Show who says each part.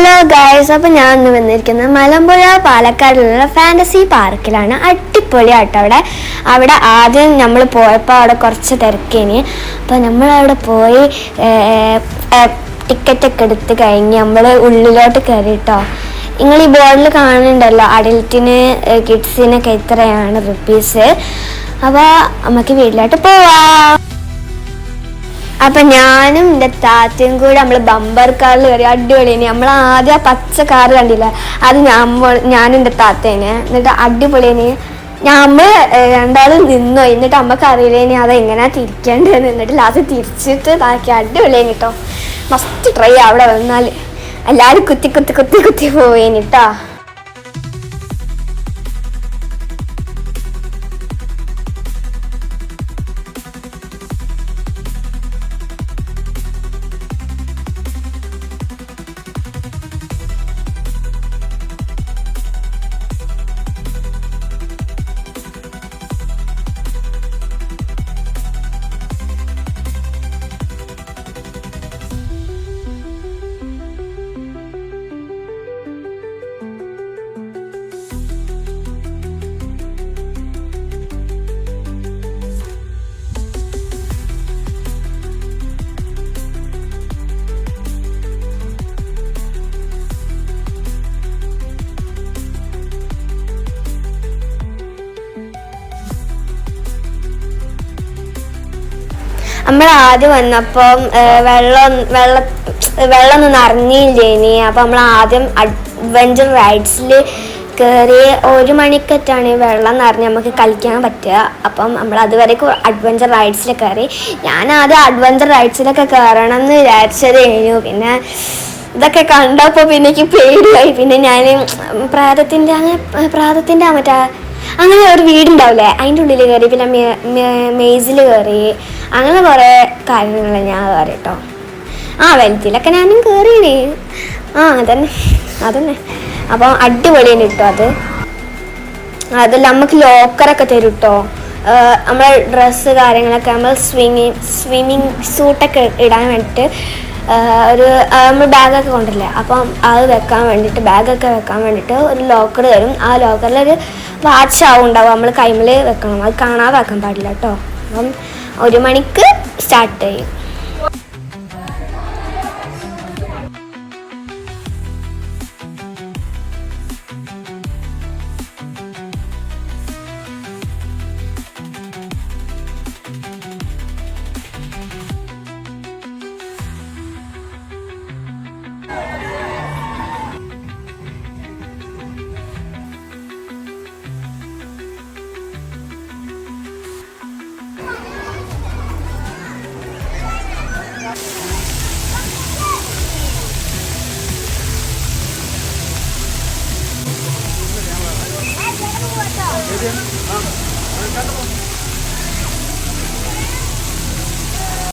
Speaker 1: Hello guys, അപ്പോൾ ഞാൻ ഇന്ന് വന്നിരിക്കുന്നത് മലമ്പുഴ പാലക്കാടിലുള്ള ഫാൻറ്റസി പാർക്കിലാണ്. അടിപൊളിയാട്ടോ അവിടെ ആദ്യം നമ്മൾ പോയപ്പോൾ അവിടെ കുറച്ച് തിരക്കേനി. അപ്പോൾ നമ്മളവിടെ പോയി ടിക്കറ്റൊക്കെ എടുത്ത് കഴിഞ്ഞ് നമ്മൾ ഉള്ളിലോട്ട് കയറിയിട്ടോ. നിങ്ങൾ ഈ ബോർഡിൽ കാണുന്നുണ്ടല്ലോ, അഡൽറ്റിന് കിഡ്സിനൊക്കെ ഇത്രയാണ് റുപ്പീസ്. അപ്പോൾ നമുക്ക് വീട്ടിലോട്ട് പോവാം. അപ്പം ഞാനും എൻ്റെ താത്തയും കൂടെ നമ്മൾ ബമ്പർ കാറിൽ കയറി. അടിപൊളിയാണ്. നമ്മൾ ആദ്യം ആ പച്ച കാറ് കണ്ടില്ല, അത് ഞാനും എൻ്റെ താത്തേനെ. എന്നിട്ട് അടിപൊളിയാണ്. നമ്മൾ രണ്ടാളും നിന്നോ, എന്നിട്ട് അമ്മക്ക് അറിയില്ലേനി അതെങ്ങനെയാണ് തിരിക്കേണ്ടതെന്ന്. എന്നിട്ട് ലാസ്റ്റ് തിരിച്ചിട്ട് ഇതാക്കി. അടിപൊളിയാണ് കേട്ടോ. മസ്റ്റ് ട്രൈ അവിടെ വന്നാൽ. എല്ലാവരും കുത്തി കുത്തി കുത്തി കുത്തി പോവേനി കേട്ടോ. നമ്മൾ ആദ്യം വന്നപ്പം വെള്ളമൊന്നും നിറഞ്ഞില്ലേനി. അപ്പം നമ്മൾ ആദ്യം അഡ്വഞ്ചർ റൈഡ്സിൽ കയറി. 1 മണിക്കറ്റാണ് വെള്ളം നിറഞ്ഞ് നമുക്ക് കളിക്കാൻ പറ്റുക. അപ്പം നമ്മൾ അതുവരേക്കും അഡ്വഞ്ചർ റൈഡ്സിൽ കയറി. ഞാൻ ആദ്യം അഡ്വഞ്ചർ റൈഡ്സിലൊക്കെ കയറണം എന്ന് വിചാരിച്ചത് കഴിഞ്ഞു. പിന്നെ ഇതൊക്കെ കണ്ടപ്പോൾ പിന്നെ എനിക്ക് പേടിയായി. പിന്നെ ഞാൻ പ്രാതത്തിൻ്റെ മറ്റേ അങ്ങനെ ഒരു വീടുണ്ടാവില്ലേ, അതിൻ്റെ ഉള്ളിൽ കയറി. പിന്നെ മെയ്സിൽ കയറി. അങ്ങനെ കുറേ കാര്യങ്ങൾ ഞാൻ കയറി കേട്ടോ. വെൽത്തിലൊക്കെ ഞാനും കയറിയേ. അതന്നെ. അപ്പം അടിപൊളിയാണ് കേട്ടോ. അതല്ല, നമുക്ക് ലോക്കറൊക്കെ തരും കേട്ടോ. നമ്മളെ ഡ്രസ്സ് കാര്യങ്ങളൊക്കെ നമ്മൾ സ്വിമ്മിങ് സൂട്ടൊക്കെ ഇടാൻ വേണ്ടിയിട്ട് നമ്മൾ ബാഗൊക്കെ കൊണ്ടില്ലേ, അപ്പം അത് ബാഗൊക്കെ വെക്കാൻ വേണ്ടിയിട്ട് ഒരു ലോക്കർ തരും. ആ ലോക്കറിലൊരു വാച്ച് ഉണ്ടാവും. നമ്മൾ കൈമിൽ വെക്കണം. അത് കാണാതെ വെക്കാൻ പാടില്ല കേട്ടോ. അപ്പം 1 മണിക്ക് സ്റ്റാർട്ട് ചെയ്യും.